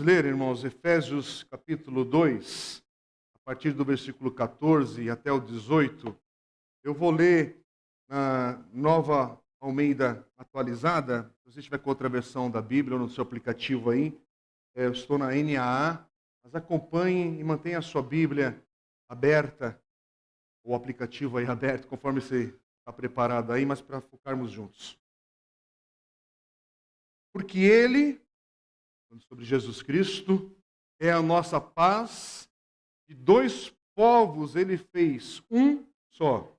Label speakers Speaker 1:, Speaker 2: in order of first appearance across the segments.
Speaker 1: Ler, irmãos, Efésios capítulo 2, a partir do versículo 14 até o 18. Eu vou ler na Nova Almeida atualizada. Se você estiver com outra versão da Bíblia ou no seu aplicativo aí, eu estou na NAA, mas acompanhe e mantenha a sua Bíblia aberta, o aplicativo aí aberto, conforme você está preparado aí, mas para focarmos juntos. Porque Ele, sobre Jesus Cristo, é a nossa paz, e dois povos ele fez um só.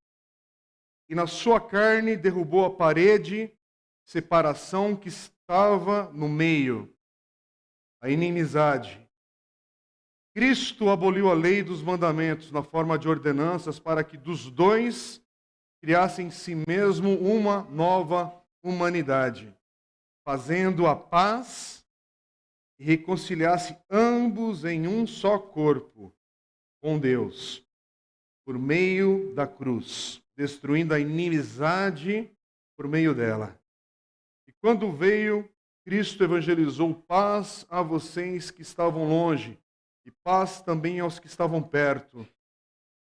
Speaker 1: E na sua carne derrubou a parede, separação que estava no meio, a inimizade. Cristo aboliu a lei dos mandamentos na forma de ordenanças para que dos dois criassem em si mesmo uma nova humanidade, fazendo a paz e reconciliasse ambos em um só corpo com Deus, por meio da cruz, destruindo a inimizade por meio dela. E quando veio, Cristo evangelizou paz a vocês que estavam longe, e paz também aos que estavam perto,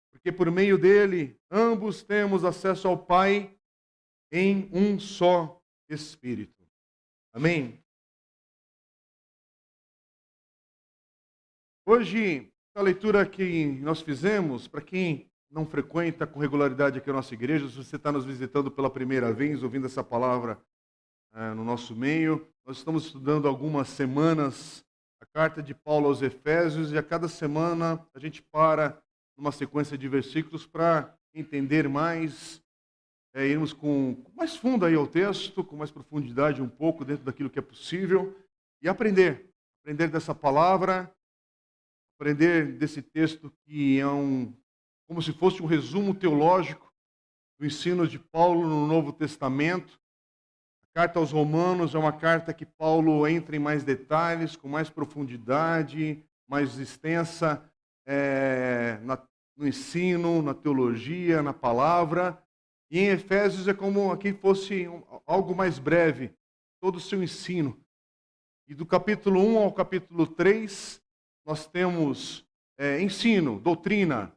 Speaker 1: porque por meio dele, ambos temos acesso ao Pai em um só Espírito. Amém? Hoje, a leitura que nós fizemos, para quem não frequenta com regularidade aqui a nossa igreja, se você está nos visitando pela primeira vez, ouvindo essa palavra no nosso meio, nós estamos estudando algumas semanas a carta de Paulo aos Efésios, e a cada semana a gente para numa sequência de versículos para entender mais, irmos com mais fundo aí ao texto, com mais profundidade um pouco dentro daquilo que é possível, e aprender dessa palavra, aprender desse texto que é como se fosse um resumo teológico do ensino de Paulo no Novo Testamento. A carta aos Romanos é uma carta que Paulo entra em mais detalhes, com mais profundidade, mais extensa no ensino, na teologia, na palavra. E em Efésios é como aqui fosse algo mais breve, todo o seu ensino. E do capítulo 1 ao capítulo 3, nós temos ensino, doutrina,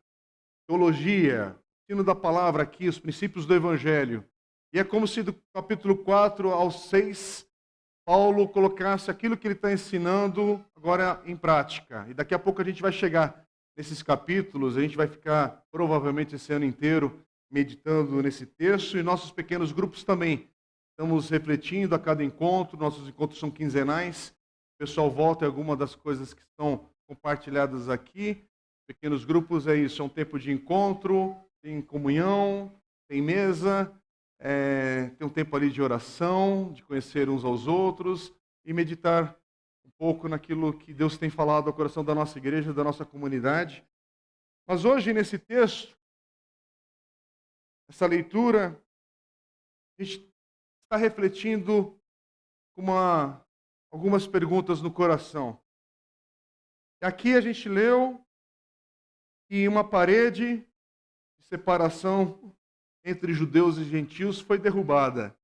Speaker 1: teologia, ensino da palavra aqui, os princípios do Evangelho. E é como se do capítulo 4 ao 6, Paulo colocasse aquilo que ele está ensinando agora em prática. E daqui a pouco a gente vai chegar nesses capítulos, a gente vai ficar provavelmente esse ano inteiro meditando nesse texto, e nossos pequenos grupos também. Estamos refletindo a cada encontro, nossos encontros são quinzenais. O pessoal volta em alguma das coisas que estão compartilhadas aqui. Pequenos grupos é isso, é um tempo de encontro, tem comunhão, tem mesa, tem um tempo ali de oração, de conhecer uns aos outros e meditar um pouco naquilo que Deus tem falado ao coração da nossa igreja, da nossa comunidade. Mas hoje, nesse texto, essa leitura, a gente está refletindo com algumas perguntas no coração. Aqui a gente leu que uma parede de separação entre judeus e gentios foi derrubada.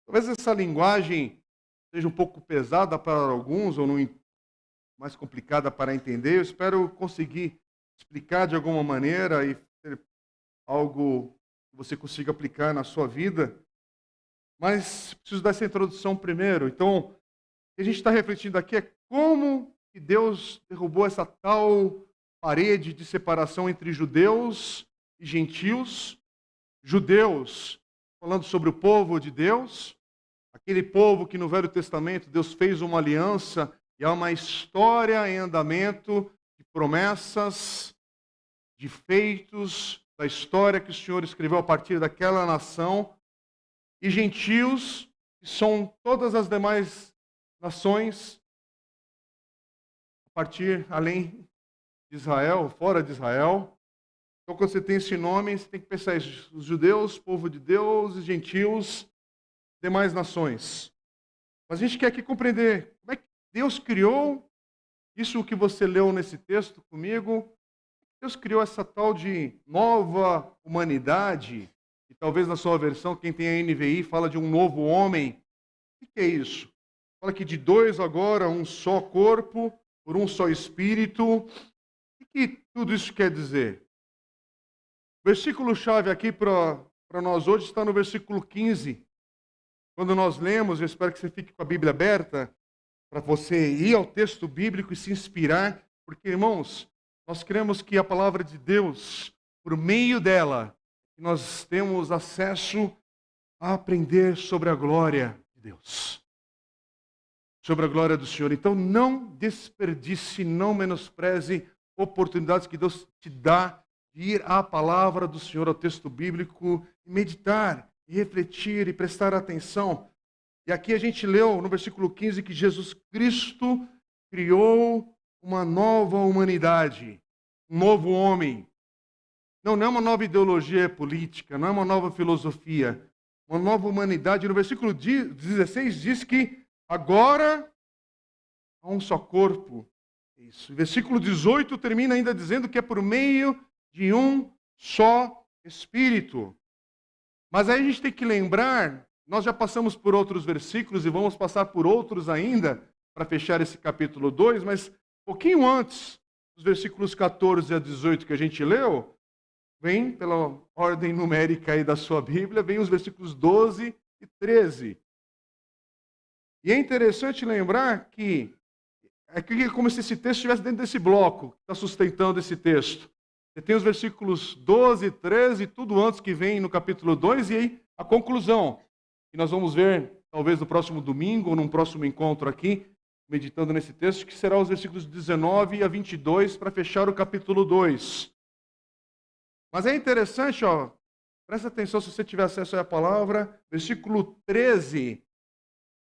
Speaker 1: Talvez essa linguagem seja um pouco pesada para alguns, ou mais complicada para entender. Eu espero conseguir explicar de alguma maneira e ter algo que você consiga aplicar na sua vida. Mas preciso dessa introdução primeiro. Então, o que a gente está refletindo aqui é como que Deus derrubou essa tal parede de separação entre judeus e gentios. Judeus, falando sobre o povo de Deus, aquele povo que no Velho Testamento Deus fez uma aliança e há uma história em andamento de promessas, de feitos, da história que o Senhor escreveu a partir daquela nação. E gentios, que são todas as demais nações, além de Israel, fora de Israel. Então, quando você tem esse nome, você tem que pensar isso: os judeus, povo de Deus, os gentios, demais nações. Mas a gente quer aqui compreender como é que Deus criou isso que você leu nesse texto comigo. Deus criou essa tal de nova humanidade, e talvez na sua versão, quem tem a NVI, fala de um novo homem. O que é isso? Fala que de dois agora, um só corpo, por um só Espírito. O que tudo isso quer dizer? O versículo-chave aqui para nós hoje está no versículo 15. Quando nós lemos, eu espero que você fique com a Bíblia aberta, para você ir ao texto bíblico e se inspirar, porque, irmãos, nós cremos que a palavra de Deus, por meio dela, nós temos acesso a aprender sobre a glória de Deus, sobre a glória do Senhor. Então, não desperdice, não menospreze oportunidades que Deus te dá de ir à palavra do Senhor, ao texto bíblico, e meditar, e refletir, e prestar atenção. E aqui a gente leu no versículo 15 que Jesus Cristo criou uma nova humanidade, um novo homem. Não é uma nova ideologia política, não é uma nova filosofia, uma nova humanidade. No versículo 16 diz que agora há um só corpo. Isso. O versículo 18 termina ainda dizendo que é por meio de um só Espírito. Mas aí a gente tem que lembrar, nós já passamos por outros versículos e vamos passar por outros ainda, para fechar esse capítulo 2, mas pouquinho antes dos versículos 14 a 18 que a gente leu, vem, pela ordem numérica aí da sua Bíblia, vem os versículos 12 e 13. E é interessante lembrar que é como se esse texto estivesse dentro desse bloco, que está sustentando esse texto. Você tem os versículos 12 e 13, tudo antes que vem no capítulo 2, e aí a conclusão, que nós vamos ver talvez no próximo domingo ou num próximo encontro aqui, meditando nesse texto, que será os versículos 19 a 22 para fechar o capítulo 2. Mas é interessante, presta atenção se você tiver acesso à palavra, versículo 13,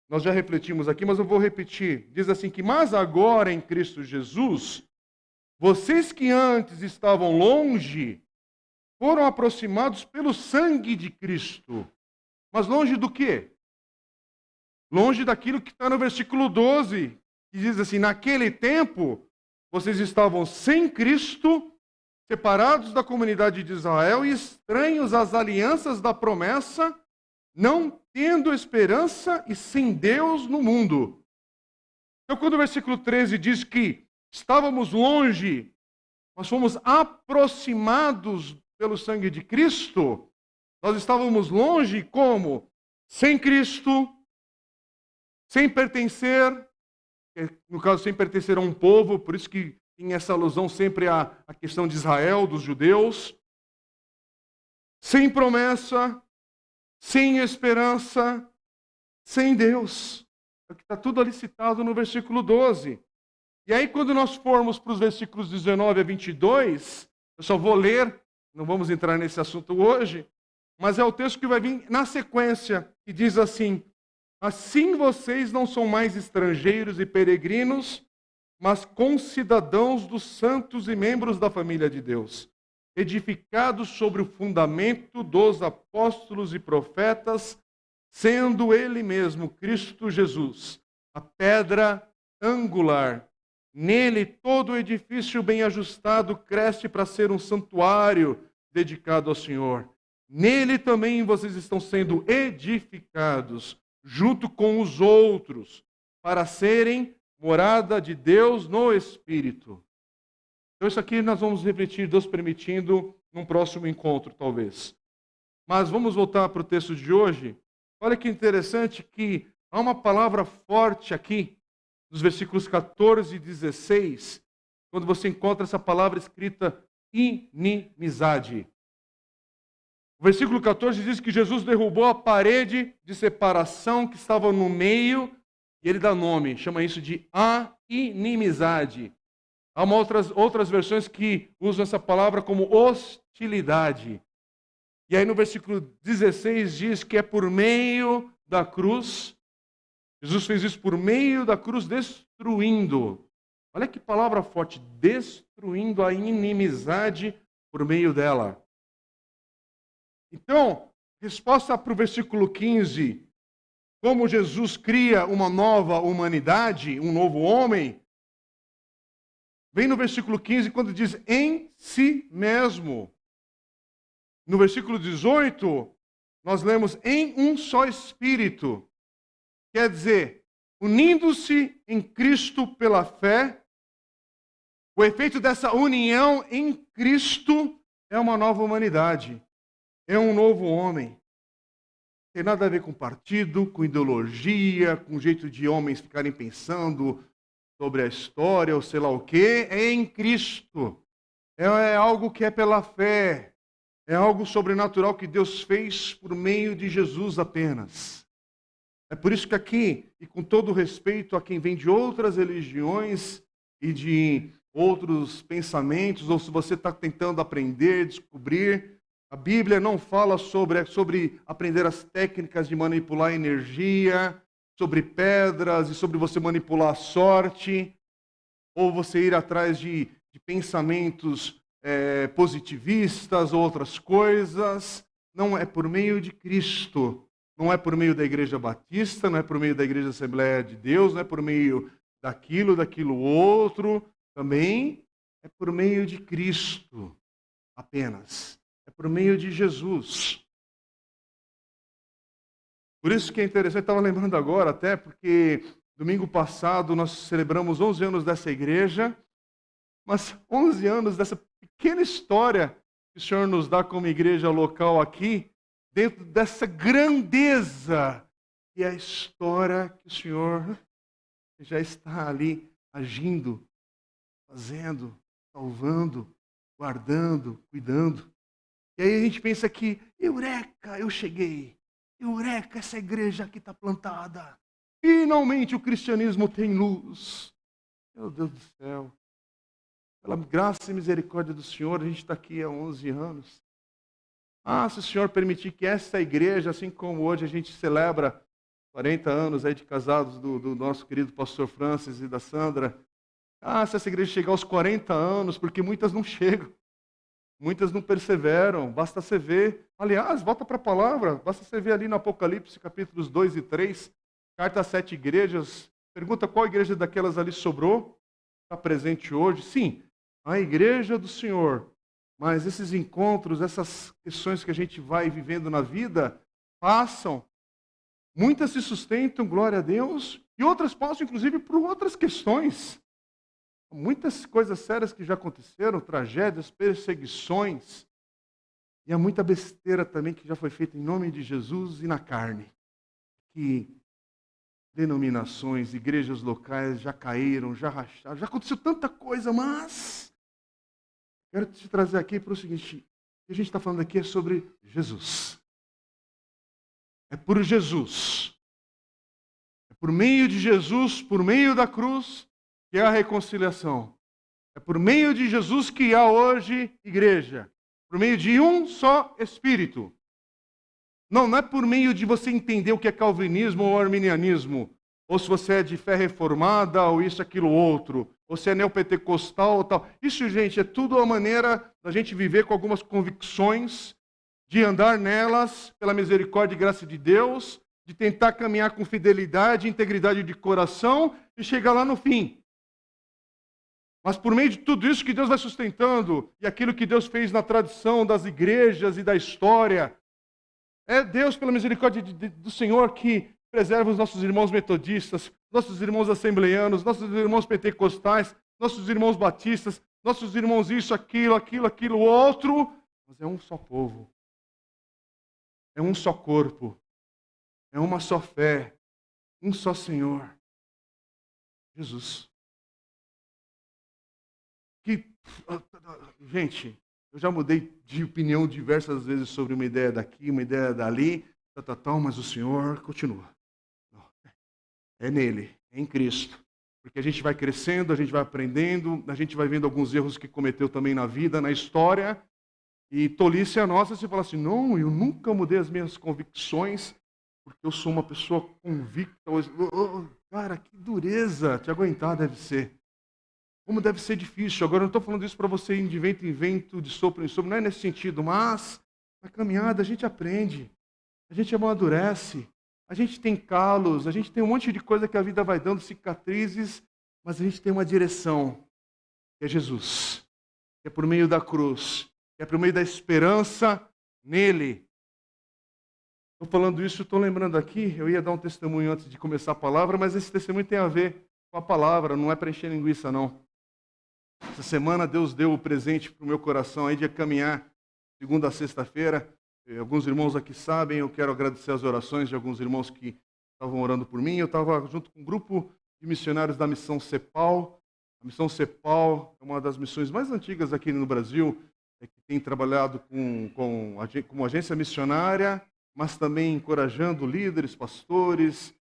Speaker 1: nós já refletimos aqui, mas eu vou repetir. Diz assim que, mas agora em Cristo Jesus, vocês que antes estavam longe, foram aproximados pelo sangue de Cristo. Mas longe do quê? Longe daquilo que está no versículo 12, que diz assim, naquele tempo, vocês estavam sem Cristo, separados da comunidade de Israel e estranhos às alianças da promessa, não tendo esperança e sem Deus no mundo. Então, quando o versículo 13 diz que estávamos longe, nós fomos aproximados pelo sangue de Cristo, nós estávamos longe como? Sem Cristo, sem pertencer, no caso, sem pertencer a um povo, por isso que tem essa alusão sempre à questão de Israel, dos judeus, sem promessa, sem esperança, sem Deus. É que está tudo ali citado no versículo 12. E aí, quando nós formos para os versículos 19 a 22, eu só vou ler, não vamos entrar nesse assunto hoje, mas é o texto que vai vir na sequência, que diz assim, assim vocês não são mais estrangeiros e peregrinos, mas concidadãos dos santos e membros da família de Deus, edificados sobre o fundamento dos apóstolos e profetas, sendo Ele mesmo, Cristo Jesus, a pedra angular. Nele todo o edifício bem ajustado cresce para ser um santuário dedicado ao Senhor. Nele também vocês estão sendo edificados, junto com os outros, para serem morada de Deus no Espírito. Então isso aqui nós vamos refletir, Deus permitindo, num próximo encontro, talvez. Mas vamos voltar para o texto de hoje. Olha que interessante que há uma palavra forte aqui, nos versículos 14 e 16, quando você encontra essa palavra escrita inimizade. O versículo 14 diz que Jesus derrubou a parede de separação que estava no meio, e ele dá nome, chama isso de a inimizade. Há outras versões que usam essa palavra como hostilidade. E aí no versículo 16 diz que é por meio da cruz. Jesus fez isso por meio da cruz, destruindo. Olha que palavra forte, destruindo a inimizade por meio dela. Então, resposta para o versículo 15, como Jesus cria uma nova humanidade, um novo homem, vem no versículo 15 quando diz em si mesmo. No versículo 18, nós lemos em um só Espírito. Quer dizer, unindo-se em Cristo pela fé, O efeito dessa união em Cristo é uma nova humanidade, é um novo homem. Tem nada a ver com partido, com ideologia, com jeito de homens ficarem pensando sobre a história ou sei lá o quê. É em Cristo. É algo que é pela fé. É algo sobrenatural que Deus fez por meio de Jesus apenas. É por isso que aqui, e com todo respeito a quem vem de outras religiões e de outros pensamentos, ou se você está tentando aprender, descobrir, a Bíblia não fala sobre aprender as técnicas de manipular energia, sobre pedras e sobre você manipular a sorte, ou você ir atrás de pensamentos positivistas ou outras coisas. Não é por meio de Cristo, não é por meio da Igreja Batista, não é por meio da Igreja Assembleia de Deus, não é por meio daquilo outro, também é por meio de Cristo apenas. É por meio de Jesus. Por isso que é interessante, eu estava lembrando agora até, porque domingo passado nós celebramos 11 anos dessa igreja, mas 11 anos dessa pequena história que o Senhor nos dá como igreja local aqui, dentro dessa grandeza, e a história que o Senhor já está ali agindo, fazendo, salvando, guardando, cuidando. E aí a gente pensa que, eureka, eu cheguei. Eureka, essa igreja aqui está plantada. Finalmente o cristianismo tem luz. Meu Deus do céu. Pela graça e misericórdia do Senhor, a gente está aqui há 11 anos. Se o Senhor permitir que essa igreja, assim como hoje a gente celebra 40 anos aí de casados do nosso querido pastor Francis e da Sandra. Se essa igreja chegar aos 40 anos, porque muitas não chegam. Muitas não perseveram, basta você ver. Aliás, volta para a palavra, basta você ver ali no Apocalipse, capítulos 2 e 3, carta às 7 igrejas. Pergunta qual igreja daquelas ali sobrou, está presente hoje. Sim, a igreja do Senhor. Mas esses encontros, essas questões que a gente vai vivendo na vida, passam. Muitas se sustentam, glória a Deus, e outras passam, inclusive, por outras questões. Muitas coisas sérias que já aconteceram, tragédias, perseguições. E há muita besteira também que já foi feita em nome de Jesus e na carne. Que denominações, igrejas locais já caíram, já racharam, já aconteceu tanta coisa, mas quero te trazer aqui para o seguinte, o que a gente está falando aqui é sobre Jesus. É por Jesus. É por meio de Jesus, por meio da cruz, que é a reconciliação. É por meio de Jesus que há hoje igreja. Por meio de um só Espírito. Não é por meio de você entender o que é calvinismo ou arminianismo. Ou se você é de fé reformada, ou isso, aquilo, outro. Ou se é neopentecostal ou tal. Isso, gente, é tudo a maneira da gente viver com algumas convicções, de andar nelas pela misericórdia e graça de Deus, de tentar caminhar com fidelidade, integridade de coração e chegar lá no fim. Mas por meio de tudo isso que Deus vai sustentando, e aquilo que Deus fez na tradição das igrejas e da história, é Deus, pela misericórdia do Senhor, que preserva os nossos irmãos metodistas, nossos irmãos assembleianos, nossos irmãos pentecostais, nossos irmãos batistas, nossos irmãos isso, aquilo, outro. Mas é um só povo. É um só corpo. É uma só fé. Um só Senhor. Jesus. Gente, eu já mudei de opinião diversas vezes sobre uma ideia daqui, uma ideia dali, mas o Senhor continua. É nele, é em Cristo. Porque a gente vai crescendo, a gente vai aprendendo, a gente vai vendo alguns erros que cometeu também na vida, na história, e tolice é nossa se falar assim, não, eu nunca mudei as minhas convicções, porque eu sou uma pessoa convicta. Cara, que dureza te aguentar deve ser. Como deve ser difícil. Agora, eu não estou falando isso para você ir de vento em vento, de sopro em sopro, não é nesse sentido, mas na caminhada a gente aprende, a gente amadurece, a gente tem calos, a gente tem um monte de coisa que a vida vai dando, cicatrizes, mas a gente tem uma direção, que é Jesus, que é por meio da cruz, que é por meio da esperança nele. Estou falando isso, estou lembrando aqui, eu ia dar um testemunho antes de começar a palavra, mas esse testemunho tem a ver com a palavra, não é para encher linguiça, não. Essa semana Deus deu o presente para o meu coração aí de caminhar segunda a sexta-feira. Alguns irmãos aqui sabem, eu quero agradecer as orações de alguns irmãos que estavam orando por mim. Eu estava junto com um grupo de missionários da Missão CEPAL. A Missão CEPAL é uma das missões mais antigas aqui no Brasil, que tem trabalhado como agência missionária, mas também encorajando líderes, pastores.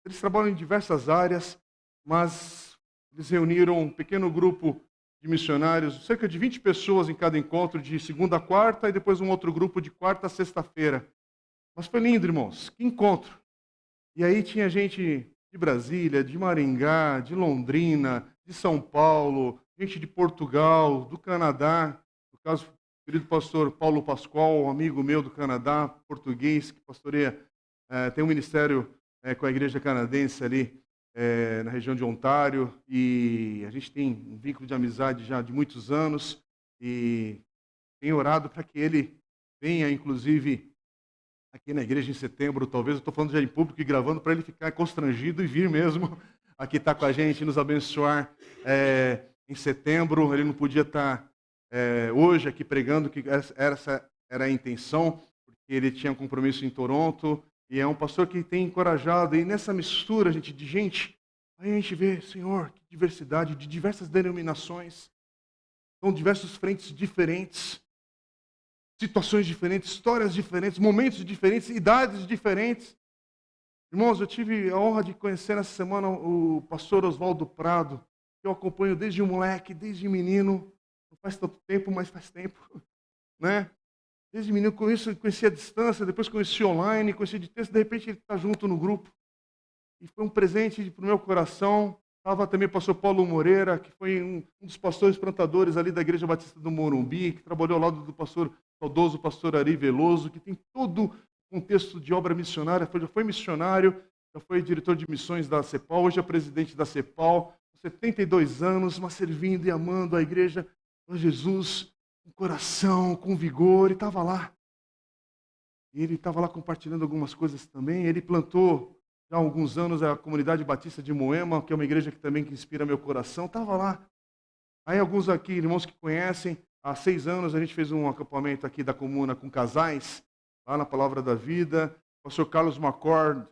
Speaker 1: Eles trabalham em diversas áreas, mas eles reuniram um pequeno grupo de missionários, cerca de 20 pessoas em cada encontro, de segunda a quarta, e depois um outro grupo de quarta a sexta-feira. Mas foi lindo, irmãos, que encontro. E aí tinha gente de Brasília, de Maringá, de Londrina, de São Paulo, gente de Portugal, do Canadá. No caso, o querido pastor Paulo Pascoal, um amigo meu do Canadá, português, que pastoreia, tem um ministério com a igreja canadense ali, na região de Ontário, e a gente tem um vínculo de amizade já de muitos anos, e tenho orado para que ele venha, inclusive, aqui na igreja em setembro. Talvez eu estou falando já em público e gravando para ele ficar constrangido e vir mesmo aqui estar com a gente, nos abençoar em setembro. Ele não podia estar hoje aqui pregando, que essa era a intenção, porque ele tinha um compromisso em Toronto, e é um pastor que tem encorajado, e nessa mistura, gente, de gente, aí a gente vê, Senhor, que diversidade, de diversas denominações, são diversos frentes diferentes, situações diferentes, histórias diferentes, momentos diferentes, idades diferentes. Irmãos, eu tive a honra de conhecer nessa semana o pastor Oswaldo Prado, que eu acompanho desde moleque, desde menino, não faz tanto tempo, mas faz tempo, né? Desde menino conheci a distância, depois conheci online, conheci de texto, de repente ele está junto no grupo. E foi um presente para o meu coração. Estava também o pastor Paulo Moreira, que foi um dos pastores plantadores ali da Igreja Batista do Morumbi, que trabalhou ao lado do saudoso pastor Ari Veloso, que tem todo o contexto de obra missionária, já foi missionário, já foi diretor de missões da CEPAL, hoje é presidente da CEPAL, 72 anos, mas servindo e amando a igreja de Jesus, com coração, com vigor, e estava lá. E ele estava lá compartilhando algumas coisas também. Ele plantou já há alguns anos a Comunidade Batista de Moema, que é uma igreja que também inspira meu coração. Estava lá. Aí alguns aqui, irmãos que conhecem, há 6 anos a gente fez um acampamento aqui da comuna com casais, lá na Palavra da Vida. O pastor Carlos McCord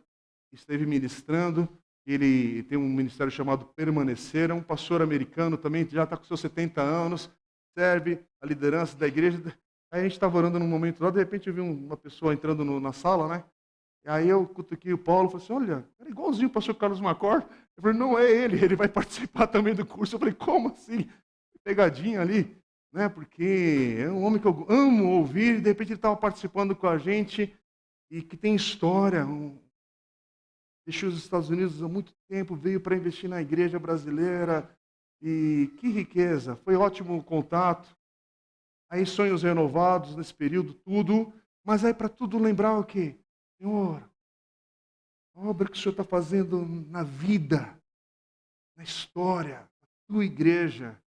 Speaker 1: esteve ministrando. Ele tem um ministério chamado Permanecer, é um pastor americano também, já está com seus 70 anos, serve a liderança da igreja. Aí a gente estava orando num momento lá, de repente eu vi uma pessoa entrando na sala, né? E aí eu cutuquei o Paulo e falei assim, olha, era igualzinho o pastor Carlos McCord. Eu falei, não é ele vai participar também do curso. Eu falei, como assim? Pegadinha ali, né? Porque é um homem que eu amo ouvir, e de repente ele estava participando com a gente, e que tem história. Deixou os Estados Unidos há muito tempo, veio para investir na igreja brasileira, e que riqueza, foi ótimo o contato. Aí sonhos renovados nesse período, tudo, mas aí para tudo lembrar o quê? Senhor, a obra que o Senhor está fazendo na vida, na história, da tua igreja,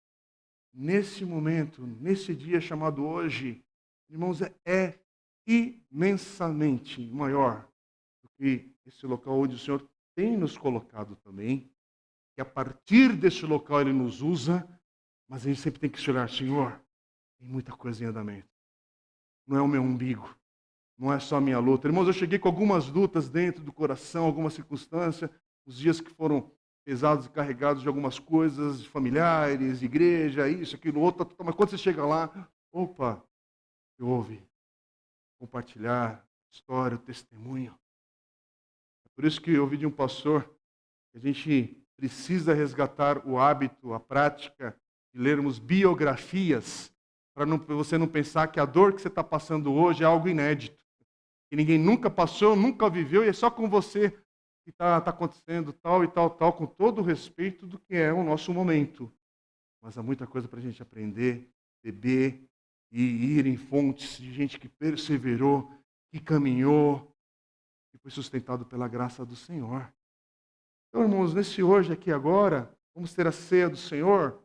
Speaker 1: nesse momento, nesse dia chamado hoje, irmãos, é imensamente maior do que esse local onde o Senhor tem nos colocado também, que a partir desse local Ele nos usa, mas a gente sempre tem que se olhar, Senhor, tem muita coisa em andamento. Não é o meu umbigo, não é só a minha luta. Irmãos, eu cheguei com algumas lutas dentro do coração, algumas circunstâncias, os dias que foram pesados e carregados de algumas coisas, familiares, igreja, isso, aquilo, outro, mas quando você chega lá, opa, você ouve, compartilhar a história, o testemunho. É por isso que eu ouvi de um pastor que a gente precisa resgatar o hábito, a prática de lermos biografias, para você não pensar que a dor que você está passando hoje é algo inédito, que ninguém nunca passou, nunca viveu, e é só com você que está acontecendo tal e tal, tal, com todo o respeito do que é o nosso momento. Mas há muita coisa para a gente aprender, beber e ir em fontes de gente que perseverou, que caminhou, que foi sustentado pela graça do Senhor. Então, irmãos, nesse hoje aqui agora, vamos ter a ceia do Senhor?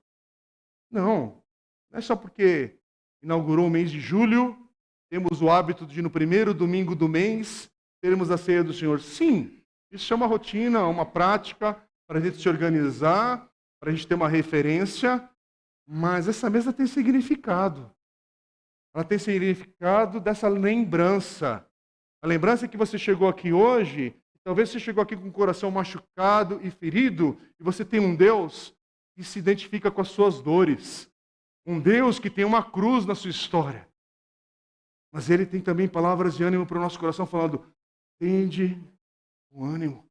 Speaker 1: Não é só porque inaugurou o mês de julho, temos o hábito de no primeiro domingo do mês termos a ceia do Senhor. Sim, isso é uma rotina, uma prática para a gente se organizar, para a gente ter uma referência, Mas essa mesa tem significado. Ela tem significado dessa lembrança. A lembrança é que você chegou aqui hoje, talvez você chegou aqui com o coração machucado e ferido, e você tem um Deus que se identifica com as suas dores. Um Deus que tem uma cruz na sua história. Mas Ele tem também palavras de ânimo para o nosso coração, falando: tende o ânimo.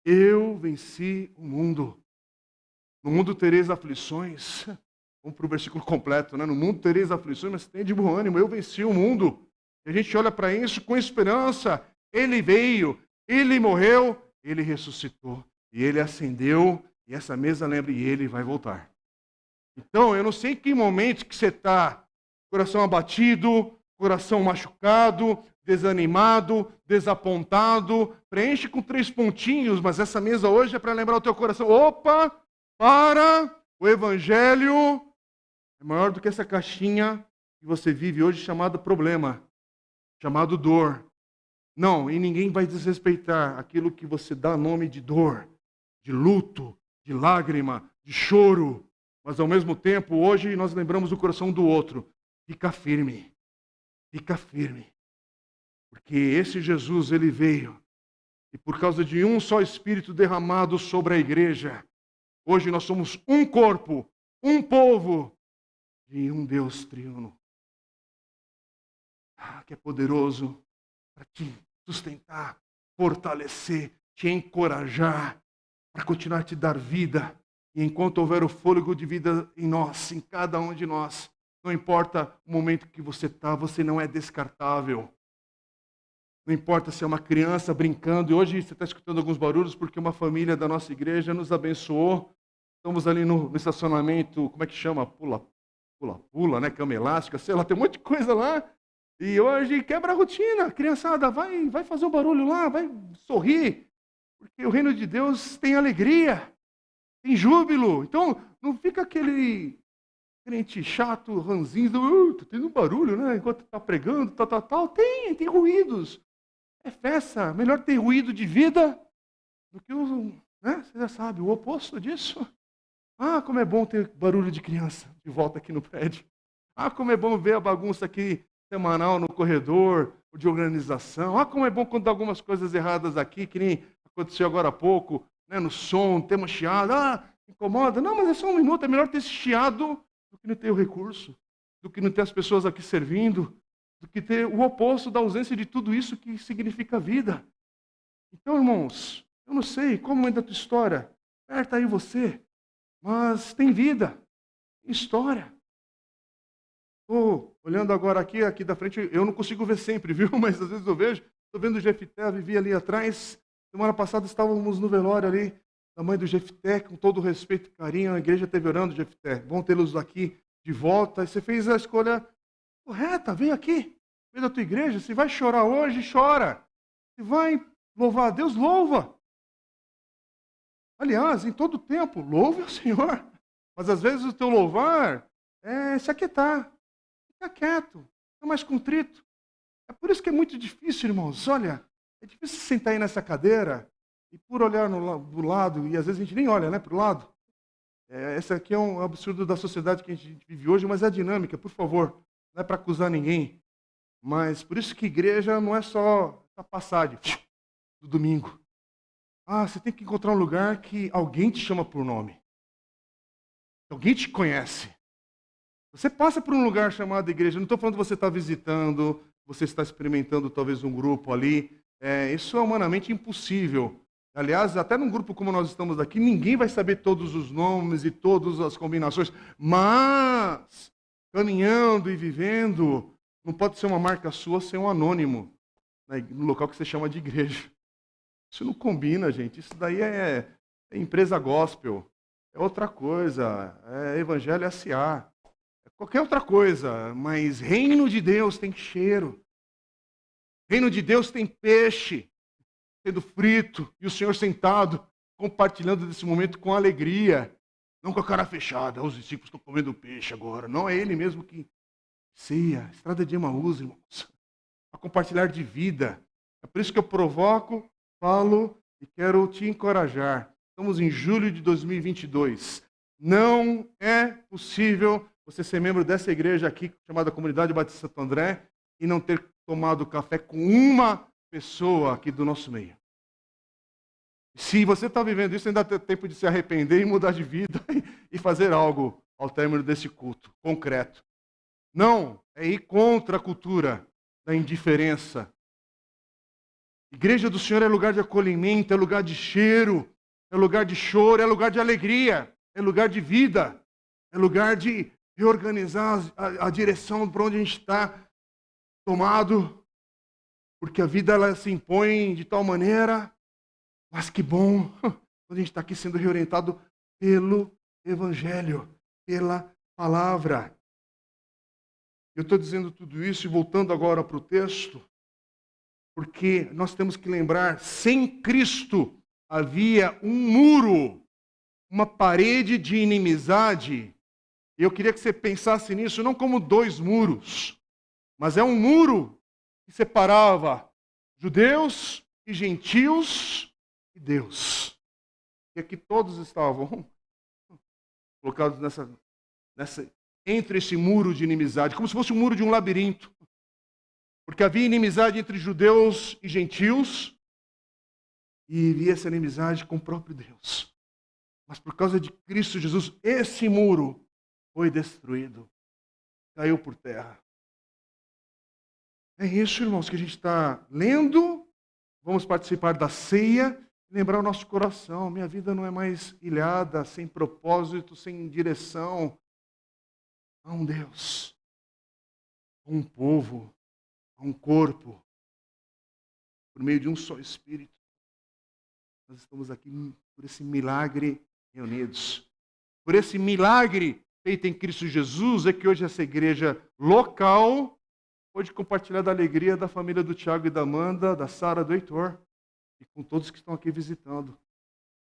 Speaker 1: Eu venci o mundo. No mundo tereis aflições. Vamos para o versículo completo, né? No mundo tereis aflições, mas tende bom ânimo. Eu venci o mundo. E a gente olha para isso com esperança. Ele veio, Ele morreu, Ele ressuscitou. E Ele ascendeu. E essa mesa lembra, e Ele vai voltar. Então, eu não sei em que momento que você está. Coração abatido, coração machucado, desanimado, desapontado. Preenche com 3 pontinhos, mas essa mesa hoje é para lembrar o teu coração. Opa, para, o Evangelho é maior do que essa caixinha que você vive hoje chamada problema, chamado dor. Não, e ninguém vai desrespeitar aquilo que você dá nome de dor, de luto, de lágrima, de choro. Mas ao mesmo tempo, hoje nós lembramos do coração do outro. Fica firme, fica firme. Porque esse Jesus, ele veio. E por causa de um só Espírito derramado sobre a igreja, hoje nós somos um corpo, um povo de um Deus triuno. Que é poderoso para te sustentar, fortalecer, te encorajar, para continuar a te dar vida. E enquanto houver o fôlego de vida em nós, em cada um de nós, não importa o momento que você está, você não é descartável. Não importa se é uma criança brincando, e hoje você está escutando alguns barulhos porque uma família da nossa igreja nos abençoou. Estamos ali no estacionamento, como é que chama? Pula, né? Cama elástica, sei lá, tem um monte de coisa lá. E hoje quebra a rotina. Criançada, vai fazer um barulho lá, vai sorrir. Porque o reino de Deus tem alegria, tem júbilo. Então, não fica aquele crente chato, ranzinho, tá tendo um barulho, né? Enquanto está pregando, tal. Tem ruídos. É festa. Melhor ter ruído de vida do que o, né? Você já sabe, o oposto disso. Como é bom ter barulho de criança de volta aqui no prédio. Como é bom ver a bagunça aqui semanal no corredor, de organização. Como é bom quando dá algumas coisas erradas aqui, que nem aconteceu agora há pouco, né? No som, tema chiado. Incomoda. Não, mas é só um minuto. É melhor ter esse chiado do que não ter o recurso, do que não ter as pessoas aqui servindo, do que ter o oposto da ausência de tudo isso que significa vida. Então, irmãos, eu não sei como é da tua história. Aperta aí você. Mas tem vida, tem história. Estou olhando agora aqui da frente, eu não consigo ver sempre, viu? Mas às vezes eu vejo. Estou vendo o Jefté, vivi ali atrás. Semana passada estávamos no velório ali, da mãe do Jefté, com todo o respeito e carinho. A igreja esteve orando, Jefté. Bom tê-los aqui de volta. E você fez a escolha correta, vem aqui. Vem da tua igreja. Se vai chorar hoje, chora. Se vai louvar a Deus, louva. Aliás, em todo tempo, louve ao Senhor. Mas às vezes o teu louvar é se aquietar. Fica quieto, fica mais contrito. É por isso que é muito difícil, irmãos. Olha, é difícil sentar aí nessa cadeira e por olhar do lado, e às vezes a gente nem olha, né, para o lado. Esse aqui é um absurdo da sociedade que a gente vive hoje, mas é a dinâmica, por favor. Não é para acusar ninguém. Mas por isso que igreja não é só a passagem do domingo. Você tem que encontrar um lugar que alguém te chama por nome. Alguém te conhece. Você passa por um lugar chamado igreja. Não estou falando que você está visitando, você está experimentando talvez um grupo ali. Isso é humanamente impossível. Aliás, até num grupo como nós estamos aqui, ninguém vai saber todos os nomes e todas as combinações. Mas, caminhando e vivendo, não pode ser uma marca sua ser um anônimo, né, no local que você chama de igreja. Isso não combina, gente. Isso daí é empresa gospel. É outra coisa. É evangelho SA. É qualquer outra coisa. Mas reino de Deus tem cheiro. Reino de Deus tem peixe sendo frito. E o Senhor sentado, compartilhando desse momento com alegria. Não com a cara fechada. Os discípulos estão comendo peixe agora. Não, é Ele mesmo que ceia. Estrada de Emaús, irmãos. A compartilhar de vida. É por isso que eu provoco, falo e quero te encorajar. Estamos em julho de 2022. Não é possível você ser membro dessa igreja aqui, chamada Comunidade Batista Santo André, e não ter tomado café com uma pessoa aqui do nosso meio. Se você está vivendo isso, ainda tem tempo de se arrepender e mudar de vida e fazer algo ao término desse culto concreto. Não, é ir contra a cultura da indiferença. Igreja do Senhor é lugar de acolhimento, é lugar de cheiro, é lugar de choro, é lugar de alegria, é lugar de vida, é lugar de reorganizar a direção para onde a gente está tomado, porque a vida ela se impõe de tal maneira, mas que bom quando a gente está aqui sendo reorientado pelo Evangelho, pela palavra. Eu estou dizendo tudo isso e voltando agora para o texto, porque nós temos que lembrar, sem Cristo havia um muro, uma parede de inimizade. E eu queria que você pensasse nisso não como dois muros, mas é um muro que separava judeus e gentios e Deus. E aqui todos estavam colocados entre esse muro de inimizade, como se fosse um muro de um labirinto. Porque havia inimizade entre judeus e gentios, e havia essa inimizade com o próprio Deus. Mas por causa de Cristo Jesus, esse muro foi destruído, caiu por terra. É isso, irmãos, que a gente está lendo. Vamos participar da ceia e lembrar o nosso coração. Minha vida não é mais ilhada, sem propósito, sem direção. Há um Deus, há um povo, há um corpo, por meio de um só Espírito. Nós estamos aqui por esse milagre reunidos. Por esse milagre feito em Cristo Jesus, é que hoje essa igreja local pode compartilhar da alegria da família do Tiago e da Amanda, da Sara, do Heitor, e com todos que estão aqui visitando.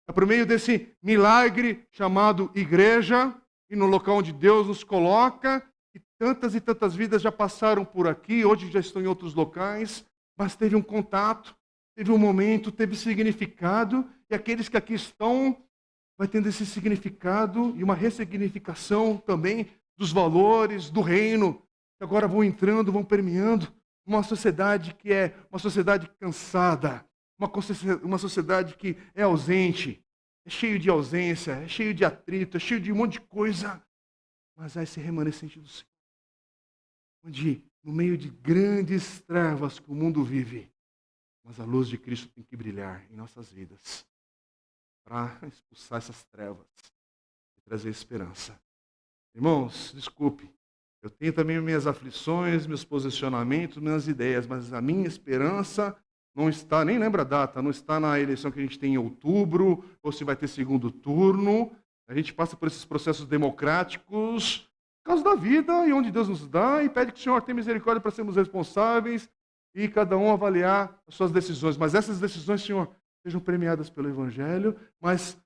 Speaker 1: É por meio desse milagre chamado igreja, e no local onde Deus nos coloca, que tantas e tantas vidas já passaram por aqui, hoje já estão em outros locais, mas teve um contato, teve um momento, teve significado, e aqueles que aqui estão, vai tendo esse significado e uma ressignificação também dos valores, do reino, que agora vão entrando, vão permeando uma sociedade que é uma sociedade cansada, uma sociedade que é ausente, é cheio de ausência, é cheio de atrito, é cheio de um monte de coisa, mas há esse remanescente do Senhor, onde no meio de grandes trevas que o mundo vive, mas a luz de Cristo tem que brilhar em nossas vidas, para expulsar essas trevas e trazer esperança. Irmãos, desculpe, eu tenho também minhas aflições, meus posicionamentos, minhas ideias, mas a minha esperança não está, nem lembra a data, não está na eleição que a gente tem em outubro, ou se vai ter segundo turno. A gente passa por esses processos democráticos por causa da vida e onde Deus nos dá, e pede que o Senhor tenha misericórdia para sermos responsáveis e cada um avaliar as suas decisões. Mas essas decisões, Senhor, sejam premiadas pelo Evangelho, mas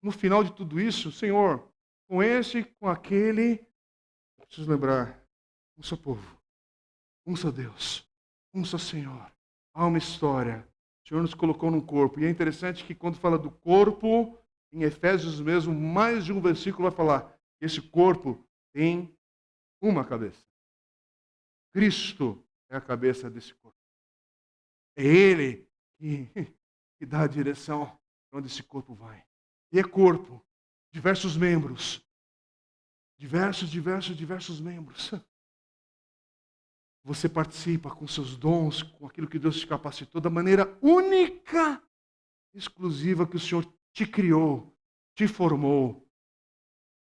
Speaker 1: no final de tudo isso, Senhor, com esse, com aquele, preciso lembrar, um só povo, um só Deus, um só Senhor. Há uma história. O Senhor nos colocou num corpo. E é interessante que quando fala do corpo, em Efésios mesmo, mais de um versículo vai falar que esse corpo tem uma cabeça. Cristo é a cabeça desse corpo. É Ele que dá a direção para onde esse corpo vai. E é corpo, diversos membros. Diversos membros. Você participa com seus dons, com aquilo que Deus te capacitou, da maneira única, exclusiva que o Senhor te criou, te formou.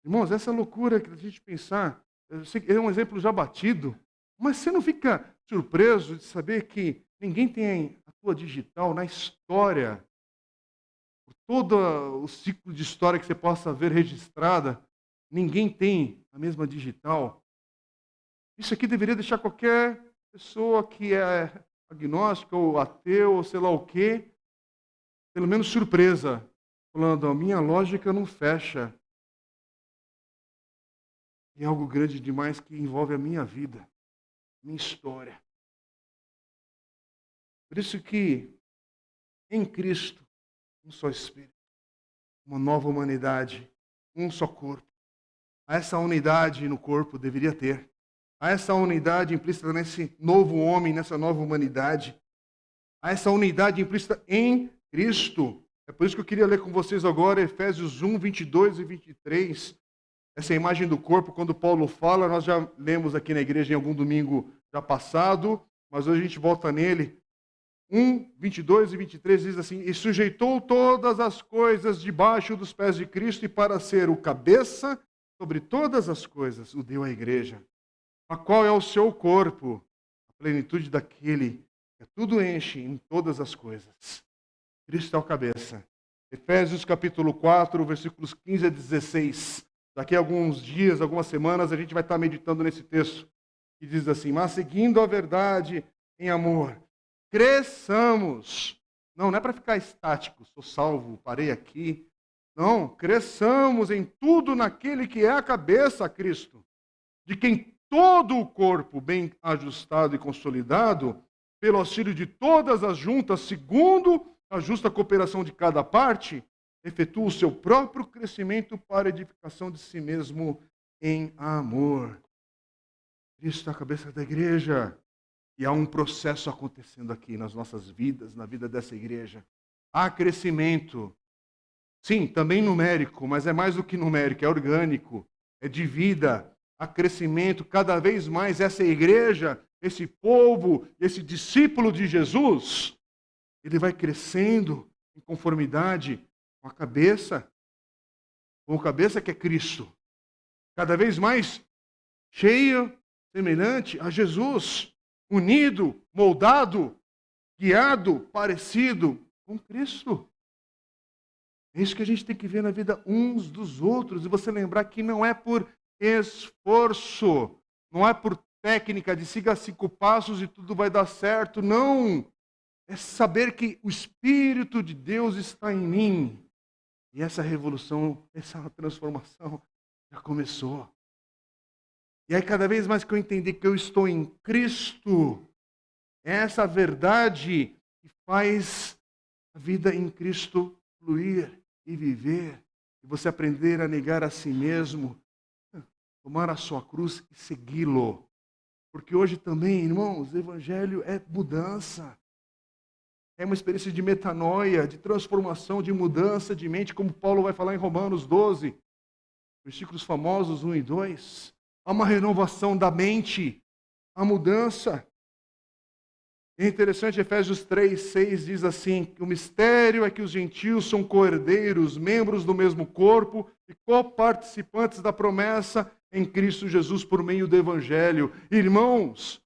Speaker 1: Irmãos, essa loucura que a gente pensar, eu sei que é um exemplo já batido, mas você não fica surpreso de saber que ninguém tem a tua digital na história, por todo o ciclo de história que você possa ver registrada, ninguém tem a mesma digital. Isso aqui deveria deixar qualquer pessoa que é agnóstica ou ateu ou sei lá o quê, pelo menos surpresa, falando, a minha lógica não fecha. É algo grande demais que envolve a minha vida, minha história. Por isso que em Cristo, um só Espírito, uma nova humanidade, um só corpo. Há essa unidade no corpo, deveria ter. Há essa unidade implícita nesse novo homem, nessa nova humanidade. Há essa unidade implícita em Cristo. É por isso que eu queria ler com vocês agora Efésios 1, 22 e 23. Essa imagem do corpo, quando Paulo fala, nós já lemos aqui na igreja em algum domingo já passado, mas hoje a gente volta nele. 1, 22 e 23 diz assim: e sujeitou todas as coisas debaixo dos pés de Cristo, e para ser o cabeça sobre todas as coisas, o deu à igreja, a qual é o seu corpo, a plenitude daquele que tudo enche em todas as coisas. Cristo é o cabeça. Efésios capítulo 4, versículos 15 a 16. Daqui a alguns dias, algumas semanas, a gente vai estar meditando nesse texto, que diz assim: mas seguindo a verdade em amor, cresçamos. Não é para ficar estático, sou salvo, parei aqui. Não, cresçamos em tudo naquele que é a cabeça, Cristo, de quem todo o corpo, bem ajustado e consolidado, pelo auxílio de todas as juntas, segundo a justa cooperação de cada parte, efetua o seu próprio crescimento para a edificação de si mesmo em amor. Cristo é a cabeça da igreja. E há um processo acontecendo aqui nas nossas vidas, na vida dessa igreja. Há crescimento. Sim, também numérico, mas é mais do que numérico, é orgânico, é de vida. Há crescimento, cada vez mais essa igreja, esse povo, esse discípulo de Jesus, ele vai crescendo em conformidade com a cabeça que é Cristo. Cada vez mais cheio, semelhante a Jesus, unido, moldado, guiado, parecido com Cristo. É isso que a gente tem que ver na vida uns dos outros. E você lembrar que não é por esforço, não é por técnica de siga 5 passos e tudo vai dar certo. Não. É saber que o Espírito de Deus está em mim. E essa revolução, essa transformação já começou. E aí cada vez mais que eu entender que eu estou em Cristo, é essa verdade que faz a vida em Cristo fluir e viver, e você aprender a negar a si mesmo, tomar a sua cruz e segui-lo. Porque hoje também, irmãos, o evangelho é mudança. É uma experiência de metanoia, de transformação, de mudança de mente, como Paulo vai falar em Romanos 12, versículos famosos 1 e 2. Há uma renovação da mente, a mudança. É interessante, Efésios 3, 6 diz assim, que o mistério é que os gentios são co-herdeiros, membros do mesmo corpo e coparticipantes da promessa em Cristo Jesus por meio do Evangelho. Irmãos,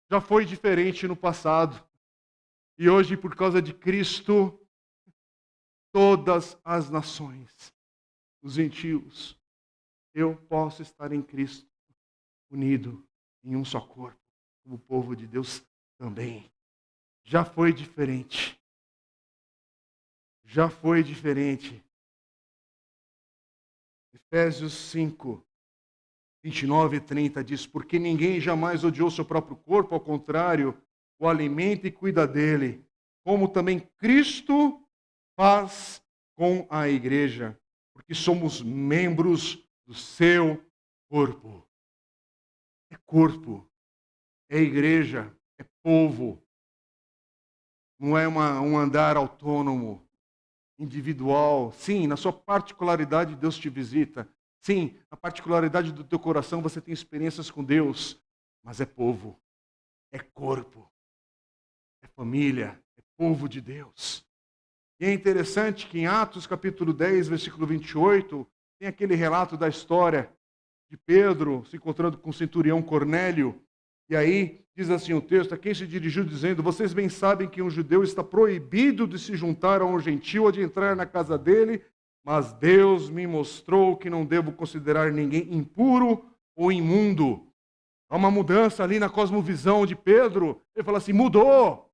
Speaker 1: já foi diferente no passado. E hoje, por causa de Cristo, todas as nações, os gentios, eu posso estar em Cristo, unido em um só corpo, como o povo de Deus também. Já foi diferente. Já foi diferente. Efésios 5, 29 e 30 diz: porque ninguém jamais odiou seu próprio corpo, ao contrário, o alimenta e cuida dele, como também Cristo faz com a igreja, porque somos membros do seu corpo. É corpo, é igreja, é povo. Não é um andar autônomo, individual. Sim, na sua particularidade Deus te visita. Sim, na particularidade do teu coração você tem experiências com Deus. Mas é povo, é corpo, é família, é povo de Deus. E é interessante que em Atos capítulo 10, versículo 28, tem aquele relato da história de Pedro se encontrando com o centurião Cornélio. E aí diz assim o texto: a quem se dirigiu dizendo: vocês bem sabem que um judeu está proibido de se juntar a um gentil ou de entrar na casa dele, mas Deus me mostrou que não devo considerar ninguém impuro ou imundo. Há uma mudança ali na cosmovisão de Pedro. Ele fala assim: mudou,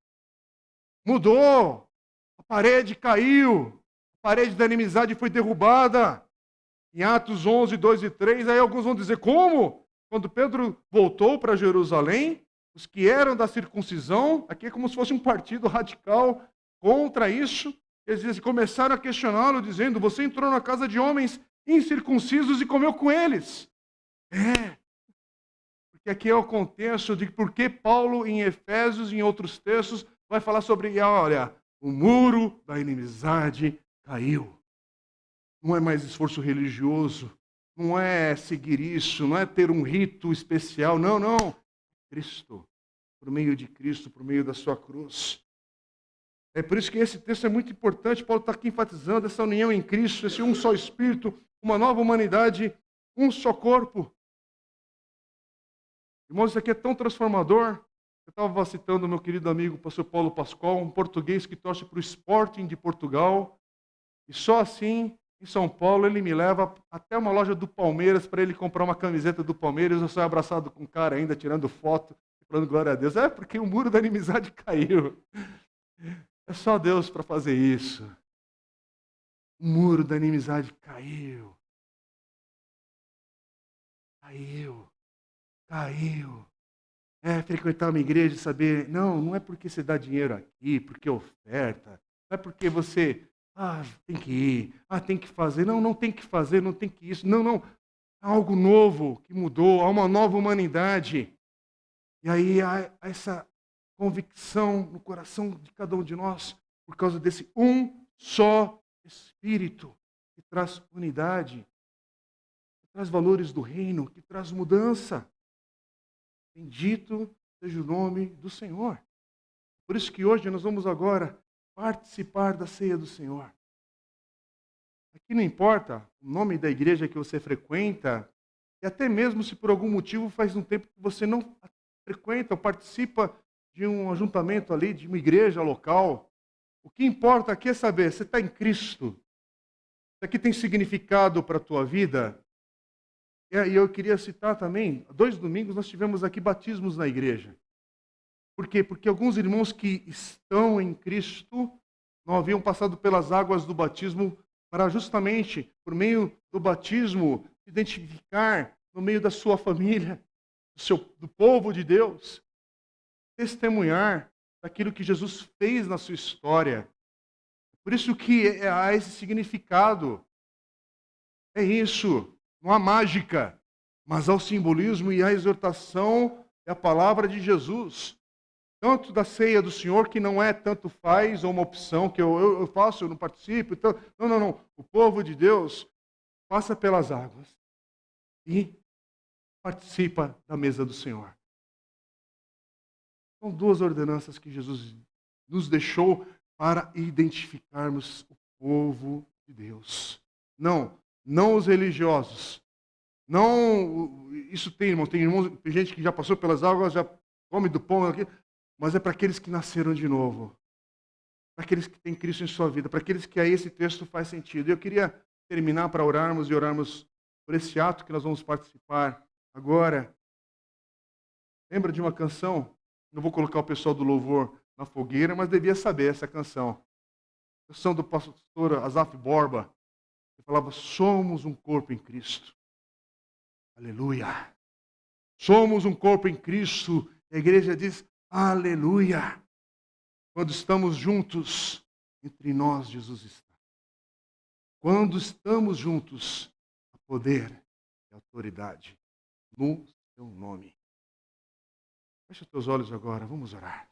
Speaker 1: a parede caiu, a parede da inimizade foi derrubada. Em Atos 11, 2 e 3, aí alguns vão dizer: como? Quando Pedro voltou para Jerusalém, os que eram da circuncisão, aqui é como se fosse um partido radical contra isso, eles começaram a questioná-lo, dizendo: você entrou na casa de homens incircuncisos e comeu com eles. Porque aqui é o contexto de por que Paulo, em Efésios e em outros textos, vai falar sobre, olha, o muro da inimizade caiu. Não é mais esforço religioso, não é seguir isso, não é ter um rito especial, não. Cristo, por meio de Cristo, por meio da sua cruz. É por isso que esse texto é muito importante. Paulo está aqui enfatizando essa união em Cristo, esse um só Espírito, uma nova humanidade, um só corpo. Irmãos, isso aqui é tão transformador. Eu estava citando o meu querido amigo, pastor Paulo Pascoal, um português que torce para o Sporting de Portugal. E só assim, em São Paulo, ele me leva até uma loja do Palmeiras para ele comprar uma camiseta do Palmeiras. Eu saio abraçado com um cara ainda, tirando foto, falando glória a Deus. É porque o muro da inimizade caiu. É só Deus para fazer isso. O muro da inimizade caiu. Caiu. Frequentar uma igreja e saber, não é porque você dá dinheiro aqui, porque oferta, não é porque você, tem que ir, tem que fazer, não tem que fazer, não tem que isso, não, há algo novo que mudou, há uma nova humanidade. E aí há essa convicção no coração de cada um de nós, por causa desse um só Espírito, que traz unidade, que traz valores do reino, que traz mudança. Bendito seja o nome do Senhor. Por isso que hoje nós vamos agora participar da ceia do Senhor. Aqui não importa o nome da igreja que você frequenta, e até mesmo se por algum motivo faz um tempo que você não frequenta ou participa de um ajuntamento ali, de uma igreja local. O que importa aqui é saber, você está em Cristo. Isso aqui tem significado para a tua vida. E eu queria citar também, 2 domingos nós tivemos aqui batismos na igreja. Por quê? Porque alguns irmãos que estão em Cristo não haviam passado pelas águas do batismo para justamente, por meio do batismo, se identificar no meio da sua família, do povo de Deus, testemunhar daquilo que Jesus fez na sua história. Por isso que há esse significado. É isso. Não há mágica, mas há o simbolismo e a exortação é a palavra de Jesus. Tanto da ceia do Senhor, que não é tanto faz ou uma opção que eu faço, eu não participo. Então, não. O povo de Deus passa pelas águas e participa da mesa do Senhor. São 2 ordenanças que Jesus nos deixou para identificarmos o povo de Deus. Não os religiosos. Não, isso tem, irmão, tem gente que já passou pelas águas, já come do pão aqui, mas é para aqueles que nasceram de novo. Para aqueles que têm Cristo em sua vida, para aqueles que aí esse texto faz sentido. Eu queria terminar para orarmos por esse ato que nós vamos participar agora. Lembra de uma canção? Não vou colocar o pessoal do louvor na fogueira, mas devia saber essa canção. A canção do pastor Asaf Borba. Ele falava, somos um corpo em Cristo. Aleluia. Somos um corpo em Cristo. A igreja diz, aleluia. Quando estamos juntos, entre nós Jesus está. Quando estamos juntos, há poder e autoridade no seu nome. Fecha os teus olhos agora, vamos orar.